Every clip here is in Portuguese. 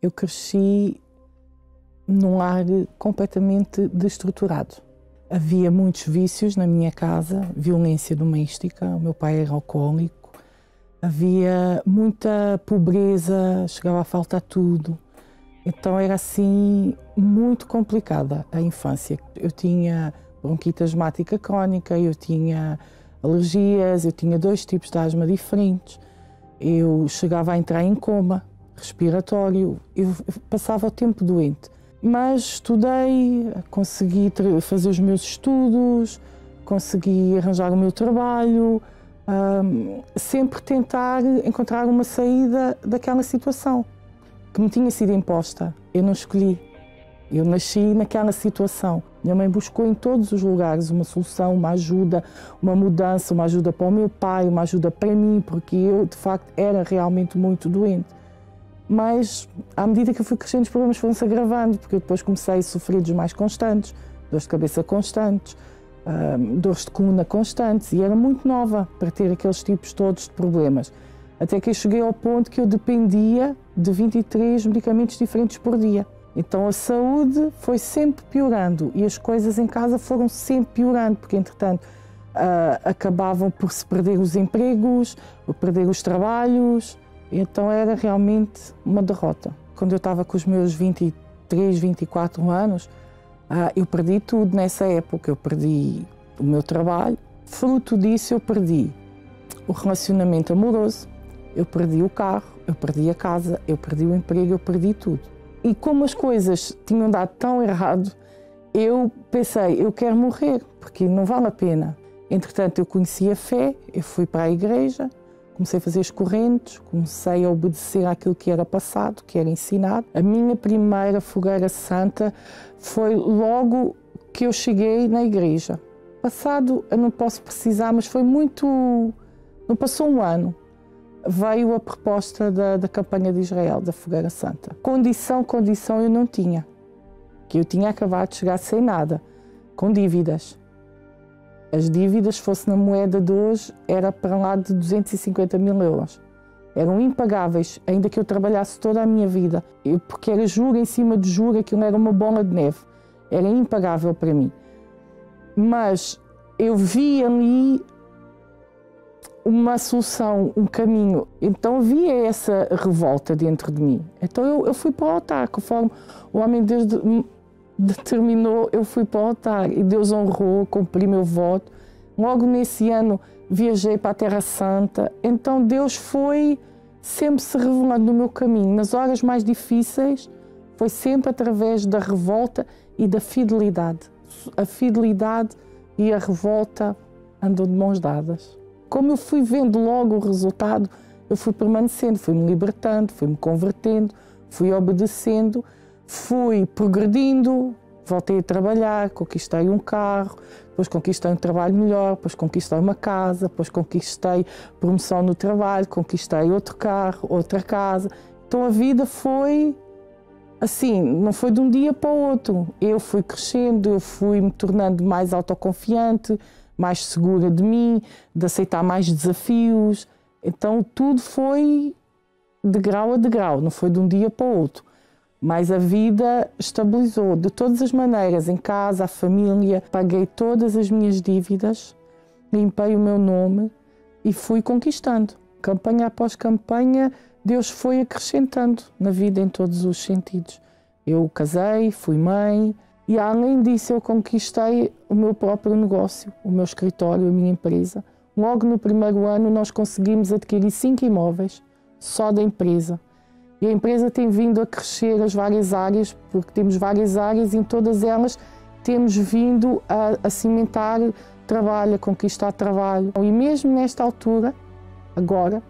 Eu cresci num lar completamente desestruturado. Havia muitos vícios na minha casa, violência doméstica, o meu pai era alcoólico, havia muita pobreza, chegava a faltar tudo. Então era assim muito complicada a infância. Eu tinha bronquite asmática crónica, eu tinha alergias, eu tinha 2 tipos de asma diferentes, eu chegava a entrar em coma respiratório, eu passava o tempo doente. Mas estudei, consegui fazer os meus estudos, consegui arranjar o meu trabalho, sempre tentar encontrar uma saída daquela situação que me tinha sido imposta. Eu não escolhi, eu nasci naquela situação. Minha mãe buscou em todos os lugares uma solução, uma ajuda, uma mudança, uma ajuda para o meu pai, uma ajuda para mim, porque eu, de facto, era realmente muito doente. Mas, à medida que eu fui crescendo, os problemas foram-se agravando, porque eu depois comecei a sofrer dos mais constantes, dores de cabeça constantes, dores de coluna constantes, e era muito nova para ter aqueles tipos todos de problemas. Até que eu cheguei ao ponto que eu dependia de 23 medicamentos diferentes por dia. Então a saúde foi sempre piorando e as coisas em casa foram sempre piorando, porque entretanto acabavam por se perder os empregos, por perder os trabalhos. Então era realmente uma derrota. Quando eu estava com os meus 23, 24 anos, eu perdi tudo nessa época. Eu perdi o meu trabalho. Fruto disso eu perdi o relacionamento amoroso, eu perdi o carro, eu perdi a casa, eu perdi o emprego, eu perdi tudo. E como as coisas tinham dado tão errado, eu pensei, eu quero morrer, porque não vale a pena. Entretanto, eu conheci a fé, eu fui para a igreja, comecei a fazer as correntes, comecei a obedecer àquilo que era passado, que era ensinado. A minha primeira fogueira santa foi logo que eu cheguei na igreja. Passado, eu não posso precisar, mas foi muito... Não passou um ano. Veio a proposta da campanha de Israel, da Fogueira Santa. Condição eu não tinha. Que eu tinha acabado de chegar sem nada, com dívidas. As dívidas, fosse na moeda de hoje, era para lá de 250 mil euros. Eram impagáveis, ainda que eu trabalhasse toda a minha vida. Porque era juro em cima de juro, aquilo era uma bola de neve. Era impagável para mim. Mas eu vi ali uma solução, um caminho. Então havia essa revolta dentro de mim. Então eu fui para o altar, conforme o homem de Deus determinou, eu fui para o altar e Deus honrou, cumpri meu voto. Logo nesse ano viajei para a Terra Santa. Então Deus foi sempre se revelando no meu caminho. Nas horas mais difíceis foi sempre através da revolta e da fidelidade. A fidelidade e a revolta andam de mãos dadas. Como eu fui vendo logo o resultado, eu fui permanecendo, fui-me libertando, fui-me convertendo, fui obedecendo, fui progredindo, voltei a trabalhar, conquistei um carro, depois conquistei um trabalho melhor, depois conquistei uma casa, depois conquistei promoção no trabalho, conquistei outro carro, outra casa. Então a vida foi assim, não foi de um dia para o outro. Eu fui crescendo, eu fui me tornando mais autoconfiante, mais segura de mim, de aceitar mais desafios. Então tudo foi de grau a degrau, não foi de um dia para o outro. Mas a vida estabilizou de todas as maneiras, em casa, a família. Paguei todas as minhas dívidas, limpei o meu nome e fui conquistando. Campanha após campanha, Deus foi acrescentando na vida em todos os sentidos. Eu casei, fui mãe e além disso eu conquistei o meu próprio negócio, o meu escritório, a minha empresa. Logo no primeiro ano nós conseguimos adquirir 5 imóveis só da empresa. E a empresa tem vindo a crescer as várias áreas, porque temos várias áreas e em todas elas temos vindo a cimentar trabalho, a conquistar trabalho. E mesmo nesta altura, agora,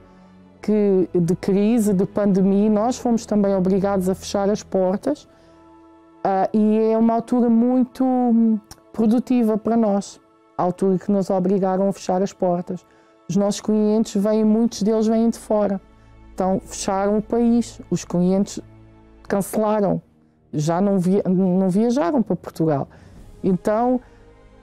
de crise, de pandemia, nós fomos também obrigados a fechar as portas e é uma altura muito produtiva para nós, a altura que nos obrigaram a fechar as portas. Os nossos clientes muitos deles vêm de fora. Então fecharam o país, os clientes cancelaram, já não viajaram para Portugal. Então,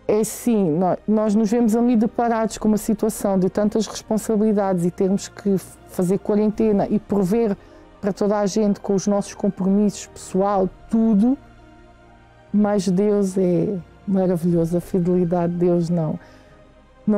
é assim, nós nos vemos ali deparados com uma situação de tantas responsabilidades e termos que fazer quarentena e prover para toda a gente, com os nossos compromissos pessoal, tudo, mas Deus é maravilhoso, a fidelidade de Deus não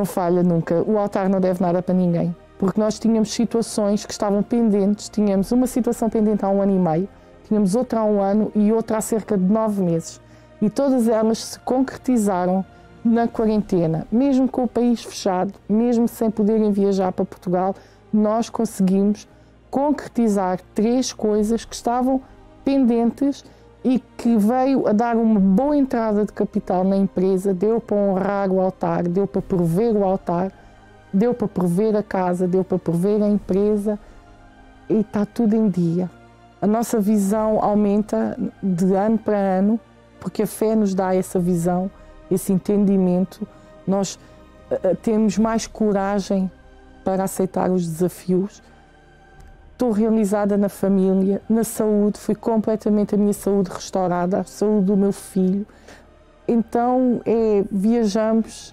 falha nunca. O altar não deve nada para ninguém, porque nós tínhamos situações que estavam pendentes, tínhamos uma situação pendente há 1 ano e meio, tínhamos outra há 1 ano e outra há cerca de 9 meses. E todas elas se concretizaram na quarentena. Mesmo com o país fechado, mesmo sem poderem viajar para Portugal, nós conseguimos concretizar 3 coisas que estavam pendentes e que veio a dar uma boa entrada de capital na empresa, deu para honrar o altar, deu para prover o altar, deu para prover a casa, deu para prover a empresa e está tudo em dia. A nossa visão aumenta de ano para ano, porque a fé nos dá essa visão, esse entendimento. Nós temos mais coragem para aceitar os desafios. Estou realizada na família, na saúde, foi completamente a minha saúde restaurada, a saúde do meu filho. Então, viajamos,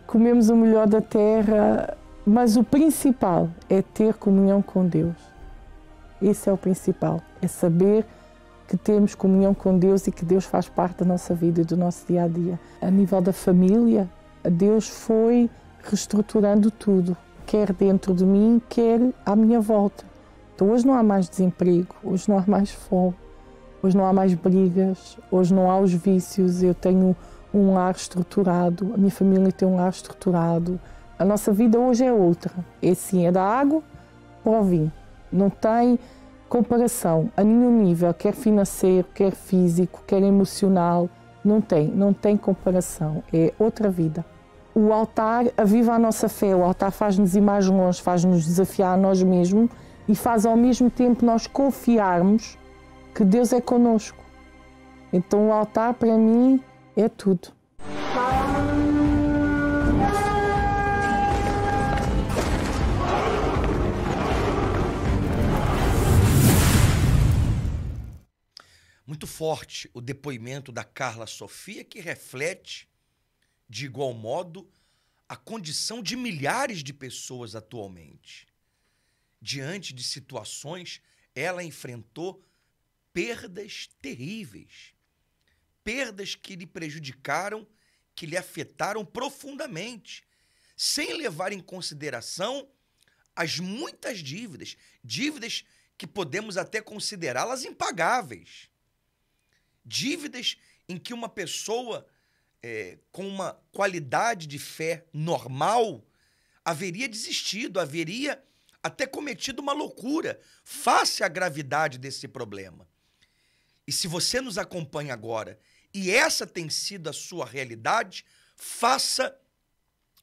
comemos o melhor da terra, mas o principal é ter comunhão com Deus. Esse é o principal, é saber que temos comunhão com Deus e que Deus faz parte da nossa vida e do nosso dia-a-dia. A nível da família, Deus foi reestruturando tudo, quer dentro de mim, quer à minha volta. Então hoje não há mais desemprego, hoje não há mais fome, hoje não há mais brigas, hoje não há os vícios, eu tenho um lar estruturado, a minha família tem um lar estruturado. A nossa vida hoje é outra, é sim, é da água para o vinho. Não tem comparação a nenhum nível, quer financeiro, quer físico, quer emocional, não tem comparação, é outra vida. O altar aviva a nossa fé, o altar faz-nos ir mais longe, faz-nos desafiar a nós mesmos e faz ao mesmo tempo nós confiarmos que Deus é connosco. Então o altar para mim é tudo. Muito forte o depoimento da Carla Sofia, que reflete, de igual modo, a condição de milhares de pessoas atualmente. Diante de situações, ela enfrentou perdas terríveis. Perdas que lhe prejudicaram, que lhe afetaram profundamente, sem levar em consideração as muitas dívidas que podemos até considerá-las impagáveis. Dívidas em que uma pessoa com uma qualidade de fé normal haveria desistido, haveria até cometido uma loucura face à gravidade desse problema. E se você nos acompanha agora e essa tem sido a sua realidade, faça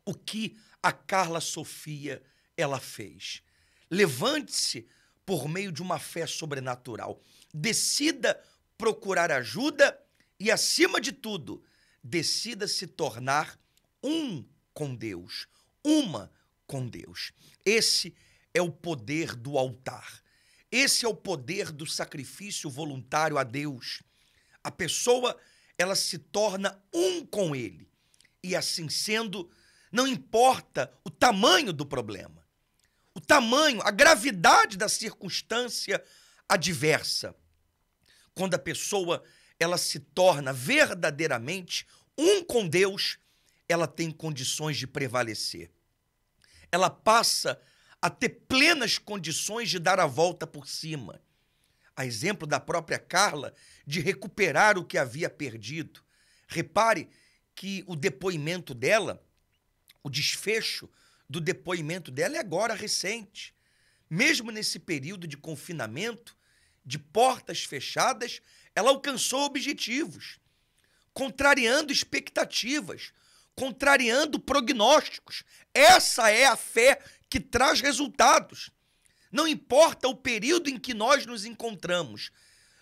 o que a Carla Sofia ela fez. Levante-se por meio de uma fé sobrenatural. Decida procurar ajuda e, acima de tudo, decida se tornar um com Deus, uma com Deus. Esse é o poder do altar. Esse é o poder do sacrifício voluntário a Deus. A pessoa, ela se torna um com Ele. E assim sendo, não importa o tamanho do problema, o tamanho, a gravidade da circunstância adversa. Quando a pessoa ela se torna verdadeiramente um com Deus, ela tem condições de prevalecer. Ela passa a ter plenas condições de dar a volta por cima. A exemplo da própria Carla, de recuperar o que havia perdido. Repare que o depoimento dela, o desfecho do depoimento dela é agora recente. Mesmo nesse período de confinamento, de portas fechadas, ela alcançou objetivos, contrariando expectativas, contrariando prognósticos. Essa é a fé que traz resultados. Não importa o período em que nós nos encontramos,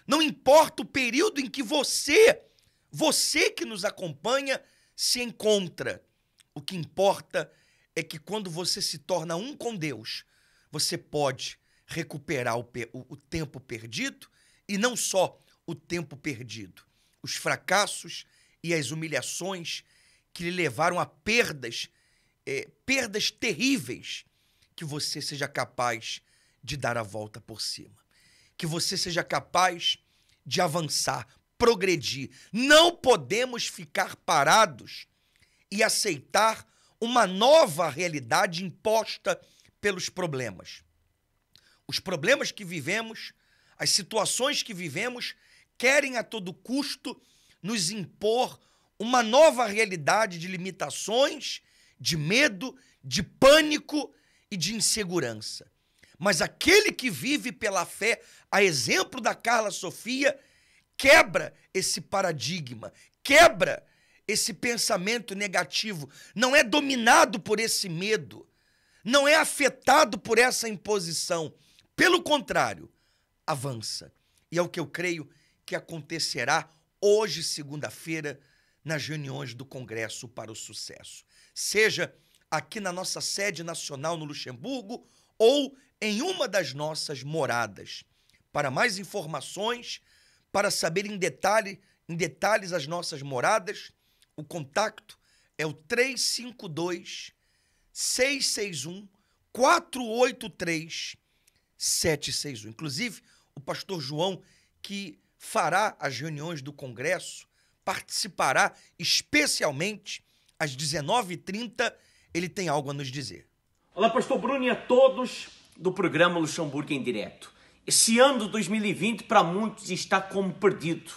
não importa o período em que você que nos acompanha, se encontra. O que importa é que quando você se torna um com Deus, você pode recuperar o tempo perdido e não só o tempo perdido, os fracassos e as humilhações que lhe levaram a perdas terríveis, que você seja capaz de dar a volta por cima. Que você seja capaz de avançar, progredir. Não podemos ficar parados e aceitar uma nova realidade imposta pelos problemas. Os problemas que vivemos, as situações que vivemos, querem a todo custo nos impor uma nova realidade de limitações, de medo, de pânico e de insegurança. Mas aquele que vive pela fé, a exemplo da Carla Sofia, quebra esse paradigma, quebra esse pensamento negativo, não é dominado por esse medo, não é afetado por essa imposição. Pelo contrário, avança. E é o que eu creio que acontecerá hoje, segunda-feira, nas reuniões do Congresso para o Sucesso. Seja aqui na nossa sede nacional no Luxemburgo ou em uma das nossas moradas. Para mais informações, para saber em detalhes as nossas moradas, o contato é o 352-661-483-761. Inclusive, o pastor João, que fará as reuniões do Congresso, participará especialmente às 19h30. Ele tem algo a nos dizer. Olá, pastor Bruno e a todos do programa Luxemburgo em Direto. Esse ano de 2020 para muitos está como perdido.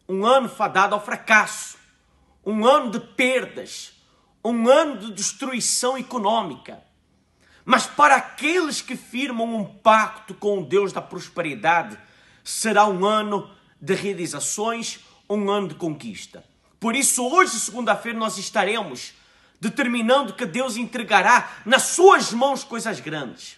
Um ano fadado ao fracasso. Um ano de perdas. Um ano de destruição econômica. Mas para aqueles que firmam um pacto com o Deus da prosperidade, será um ano de realizações, um ano de conquista. Por isso, hoje, segunda-feira, nós estaremos determinando que Deus entregará nas suas mãos coisas grandes.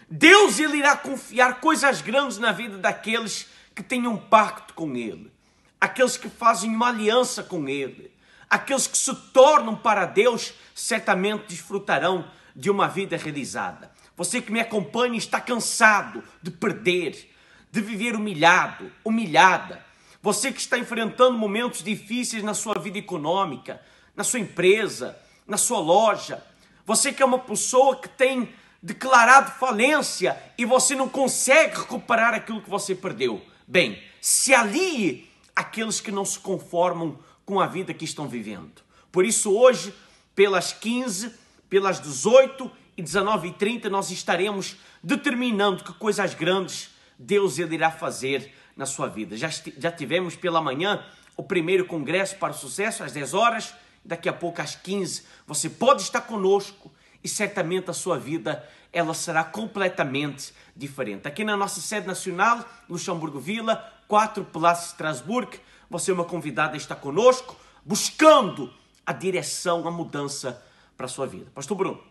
Deus, Ele irá confiar coisas grandes na vida daqueles que têm um pacto com Ele. Aqueles que fazem uma aliança com Ele. Aqueles que se tornam para Deus, certamente desfrutarão de uma vida realizada. Você que me acompanha está cansado de perder, de viver humilhado, humilhada. Você que está enfrentando momentos difíceis na sua vida econômica, na sua empresa, na sua loja. Você que é uma pessoa que tem declarado falência e você não consegue recuperar aquilo que você perdeu. Bem, se alie àqueles que não se conformam com a vida que estão vivendo. Por isso hoje, pelas 15, pelas 18 e 19h30, nós estaremos determinando que coisas grandes Deus Ele irá fazer na sua vida. Já tivemos pela manhã o primeiro congresso para o sucesso, às 10 horas. Daqui a pouco, às 15, você pode estar conosco e certamente a sua vida ela será completamente diferente. Aqui na nossa sede nacional, Luxemburgo Vila, 4 Place Strasbourg, você é uma convidada a estar conosco, buscando a direção, a mudança para a sua vida. Pastor Bruno.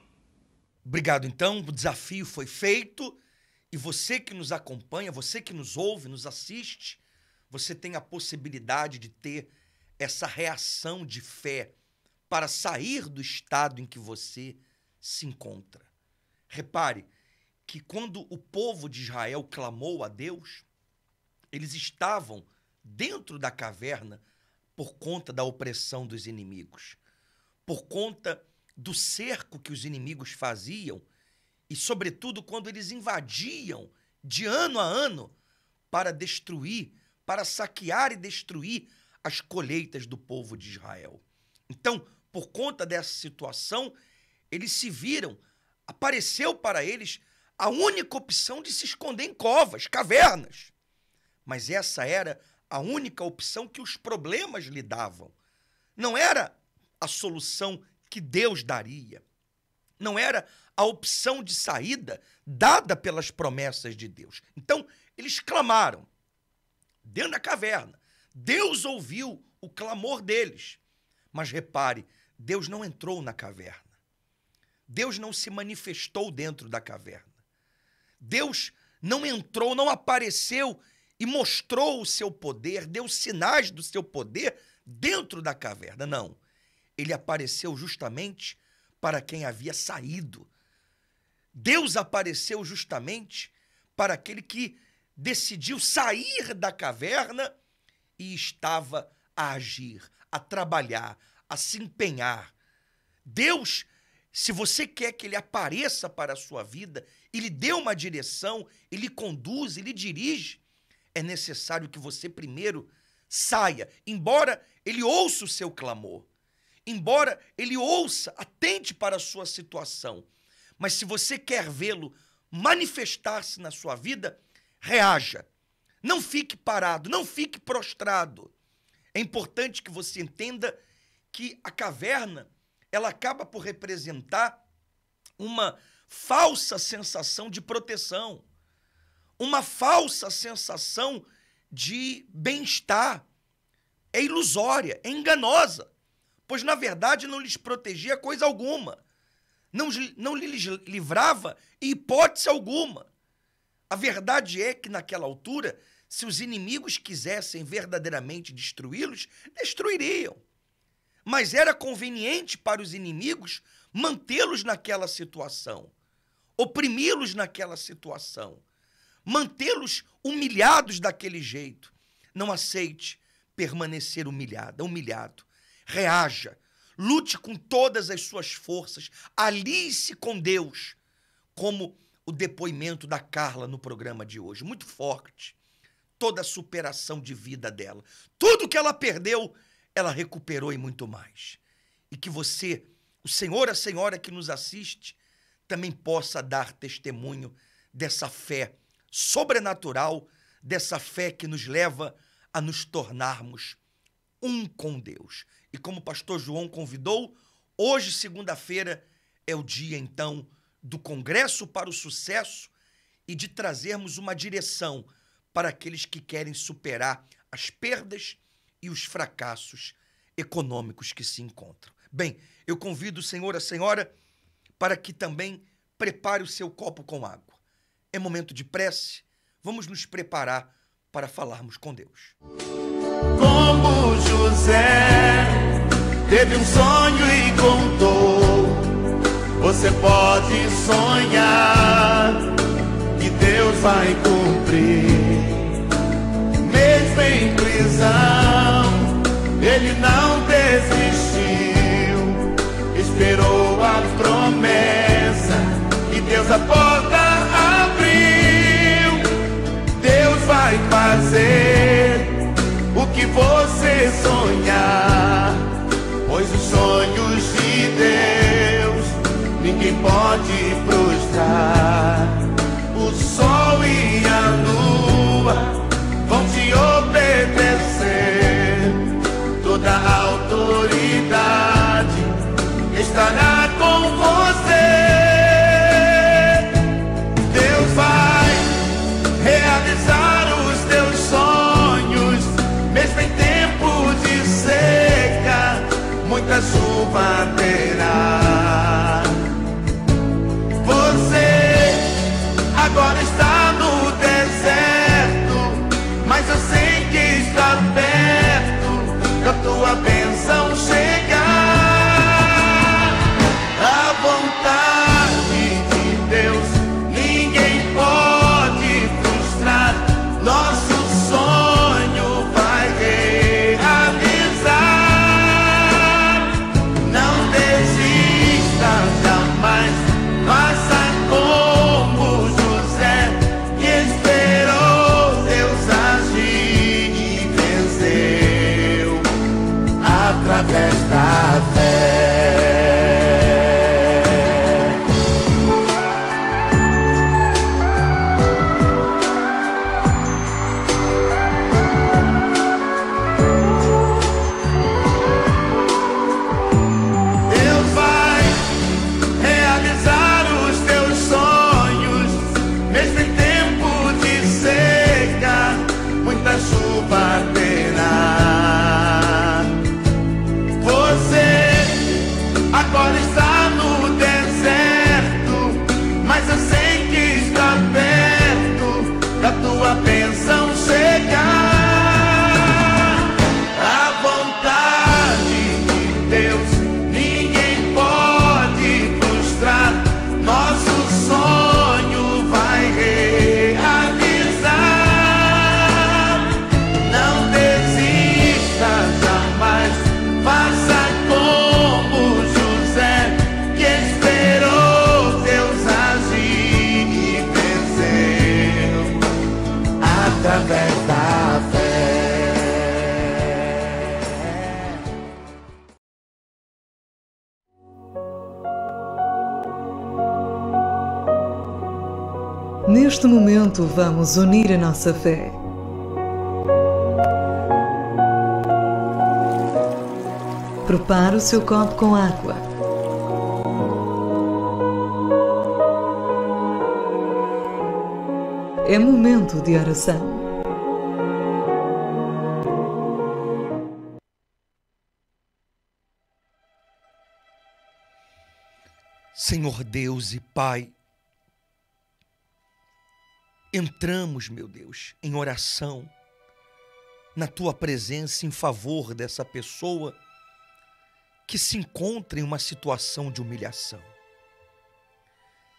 Obrigado, então. O desafio foi feito e você que nos acompanha, você que nos ouve, nos assiste, você tem a possibilidade de ter essa reação de fé para sair do estado em que você se encontra. Repare que quando o povo de Israel clamou a Deus, eles estavam dentro da caverna por conta da opressão dos inimigos, por conta do cerco que os inimigos faziam e, sobretudo, quando eles invadiam de ano a ano para destruir, para saquear e destruir as colheitas do povo de Israel. Então, por conta dessa situação, eles se viram, apareceu para eles a única opção de se esconder em covas, cavernas. Mas essa era a única opção que os problemas lhe davam. Não era a solução que Deus daria. Não era a opção de saída dada pelas promessas de Deus. Então, eles clamaram dentro da caverna. Deus ouviu o clamor deles. Mas repare, Deus não entrou na caverna. Deus não se manifestou dentro da caverna. Deus não entrou, não apareceu e mostrou o seu poder, deu sinais do seu poder dentro da caverna. Não. Ele apareceu justamente para quem havia saído. Deus apareceu justamente para aquele que decidiu sair da caverna e estava a agir, a trabalhar, a se empenhar. Deus Se você quer que ele apareça para a sua vida e lhe dê uma direção, e lhe conduz, e lhe dirige, é necessário que você primeiro saia, embora ele ouça o seu clamor, embora ele ouça, atente para a sua situação. Mas se você quer vê-lo manifestar-se na sua vida, reaja. Não fique parado, não fique prostrado. É importante que você entenda que a caverna, ela acaba por representar uma falsa sensação de proteção, uma falsa sensação de bem-estar. É ilusória, é enganosa, pois na verdade não lhes protegia coisa alguma, não lhes livrava em hipótese alguma. A verdade é que naquela altura, se os inimigos quisessem verdadeiramente destruí-los, destruiriam. Mas era conveniente para os inimigos mantê-los naquela situação, oprimi-los naquela situação, mantê-los humilhados daquele jeito. Não aceite permanecer humilhado. Reaja, lute com todas as suas forças, alie-se com Deus, como o depoimento da Carla no programa de hoje, muito forte. Toda a superação de vida dela, tudo que ela perdeu, ela recuperou e muito mais. E que você, o senhor, a senhora que nos assiste, também possa dar testemunho dessa fé sobrenatural, dessa fé que nos leva a nos tornarmos um com Deus. E como o pastor João convidou, hoje, segunda-feira, é o dia, então, do Congresso para o Sucesso e de trazermos uma direção para aqueles que querem superar as perdas e os fracassos econômicos que se encontram. Bem, eu convido o senhor, a senhora, para que também prepare o seu copo com água. É momento de prece, vamos nos preparar para falarmos com Deus. Como José teve um sonho e contou, você pode sonhar que Deus vai cumprir. Mesmo em prisão, ele não desistiu, esperou a promessa e Deus a porta abriu. Deus vai fazer o que você sonhar, pois os sonhos de Deus ninguém pode frustrar. O sol e a lua vão te obedecer, toda a autoridade estará com você. Deus vai realizar os teus sonhos, mesmo em tempo de seca, muita chuva terá. Você agora está no deserto, mas eu sei que está perto da tua bênção chegar. A vontade de Deus ninguém pode frustrar, nosso sonho vai realizar. Não desista jamais, faça como José, que esperou Deus agir e venceu através da fé. Deus vai realizar os teus sonhos, mesmo em tempo de seca, muita chuva terá. Você Neste momento, vamos unir a nossa fé. Prepare o seu copo com água. É momento de oração. Senhor Deus e Pai, entramos, meu Deus, em oração, na Tua presença em favor dessa pessoa que se encontra em uma situação de humilhação.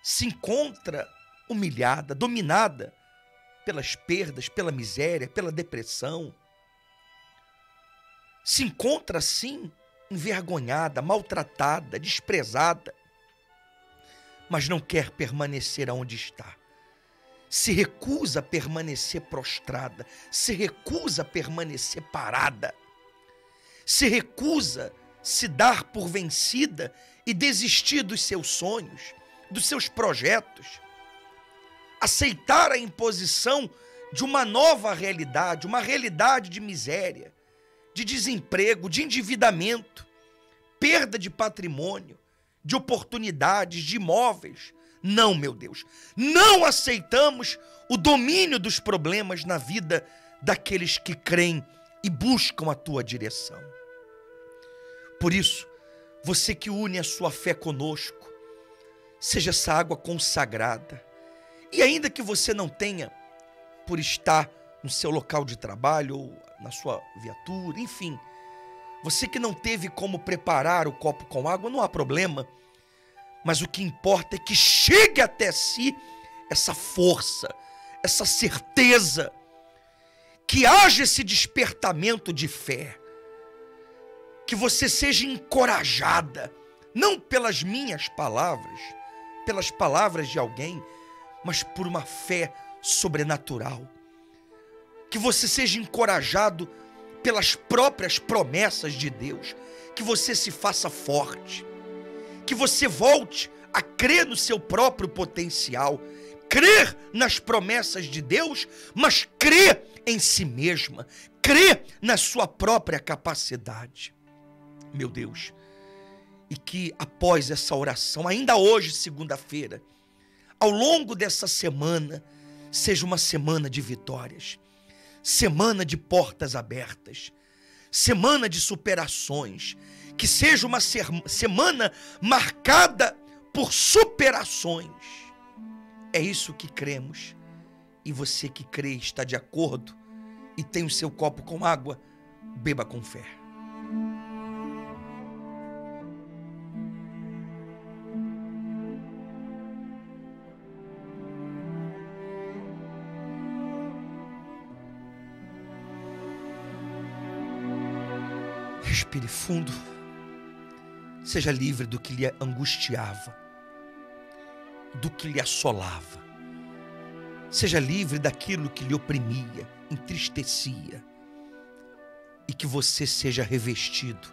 Se encontra humilhada, dominada pelas perdas, pela miséria, pela depressão. Se encontra, assim, envergonhada, maltratada, desprezada, mas não quer permanecer onde está. Se recusa a permanecer prostrada, se recusa a permanecer parada, se recusa a se dar por vencida e desistir dos seus sonhos, dos seus projetos, aceitar a imposição de uma nova realidade, uma realidade de miséria, de desemprego, de endividamento, perda de patrimônio, de oportunidades, de imóveis. Não, meu Deus, não aceitamos o domínio dos problemas na vida daqueles que creem e buscam a Tua direção. Por isso, você que une a sua fé conosco, seja essa água consagrada. E ainda que você não tenha, por estar no seu local de trabalho ou na sua viatura, enfim, você que não teve como preparar o copo com água, não há problema. Mas o que importa é que chegue até si essa força, essa certeza, que haja esse despertamento de fé, que você seja encorajada, não pelas minhas palavras, pelas palavras de alguém, mas por uma fé sobrenatural. Que você seja encorajado pelas próprias promessas de Deus, que você se faça forte, que você volte a crer no seu próprio potencial, crer nas promessas de Deus, mas crer em si mesma, crer na sua própria capacidade. Meu Deus, e que após essa oração, ainda hoje, segunda-feira, ao longo dessa semana, seja uma semana de vitórias, semana de portas abertas, semana de superações, que seja uma semana marcada por superações. É isso que cremos. E você que crê, está de acordo e tem o seu copo com água, beba com fé. Respire fundo. Seja livre do que lhe angustiava, do que lhe assolava. Seja livre daquilo que lhe oprimia, entristecia. E que você seja revestido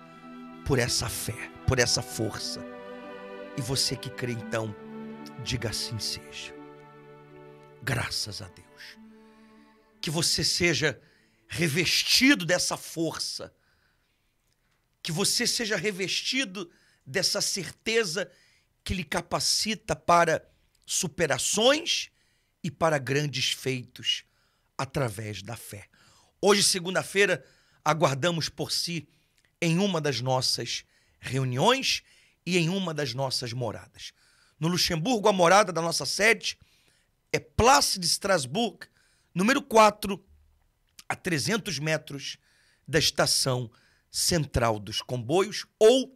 por essa fé, por essa força. E você que crê, então, diga assim seja. Graças a Deus. Que você seja revestido dessa força. Que você seja revestido dessa certeza que lhe capacita para superações e para grandes feitos através da fé. Hoje, segunda-feira, aguardamos por si em uma das nossas reuniões e em uma das nossas moradas. No Luxemburgo, a morada da nossa sede é Place de Strasbourg, número 4, a 300 metros da estação central dos comboios, ou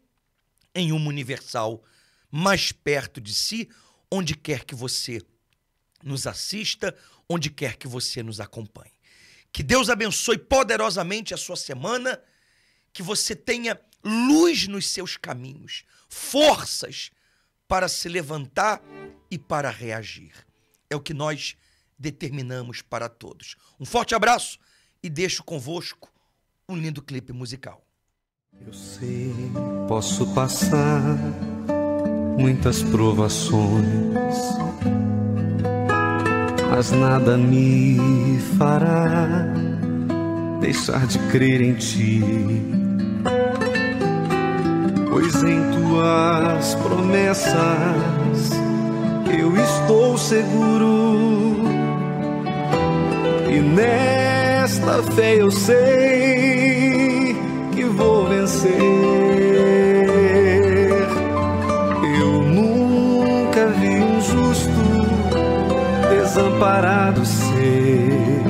em uma Universal mais perto de si, onde quer que você nos assista, onde quer que você nos acompanhe. Que Deus abençoe poderosamente a sua semana, que você tenha luz nos seus caminhos, forças para se levantar e para reagir. É o que nós determinamos para todos. Um forte abraço e deixo convosco um lindo clipe musical. Eu sei, posso passar muitas provações, mas nada me fará deixar de crer em ti, pois em tuas promessas eu estou seguro, e nesta fé eu sei que vou vencer. Eu nunca vi um justo desamparado ser,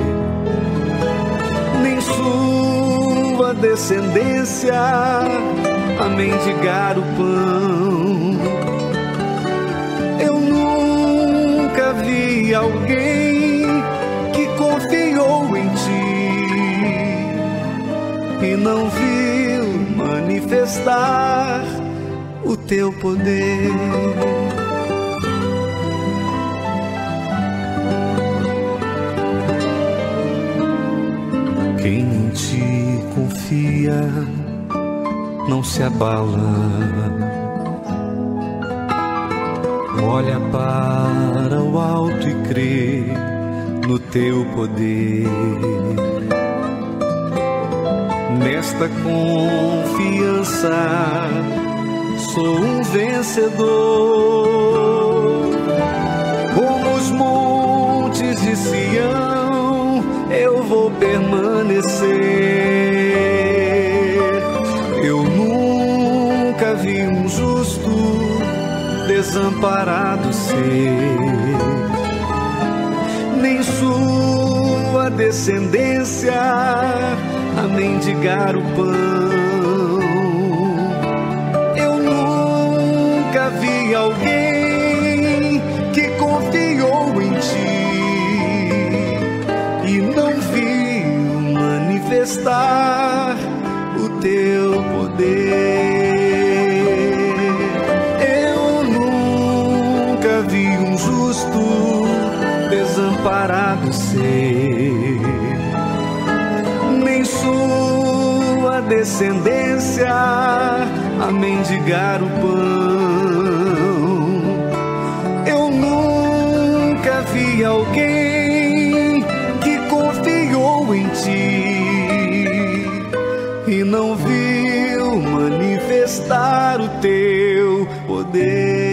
nem sua descendência a mendigar o pão. Eu nunca vi alguém que confiou em ti e não viu manifestar o teu poder. Quem em ti confia não se abala, olha para o alto e crê no teu poder. Nesta confiança sou um vencedor, como os montes de Sião eu vou permanecer. Eu nunca vi um justo desamparado ser, nem sua descendência a mendigar o pão. Eu nunca vi alguém que confiou em ti e não viu manifestar o teu poder. Eu nunca vi um justo desamparado ser, nem sua descendência a mendigar o pão. Eu nunca vi alguém que confiou em ti e não viu manifestar o teu poder.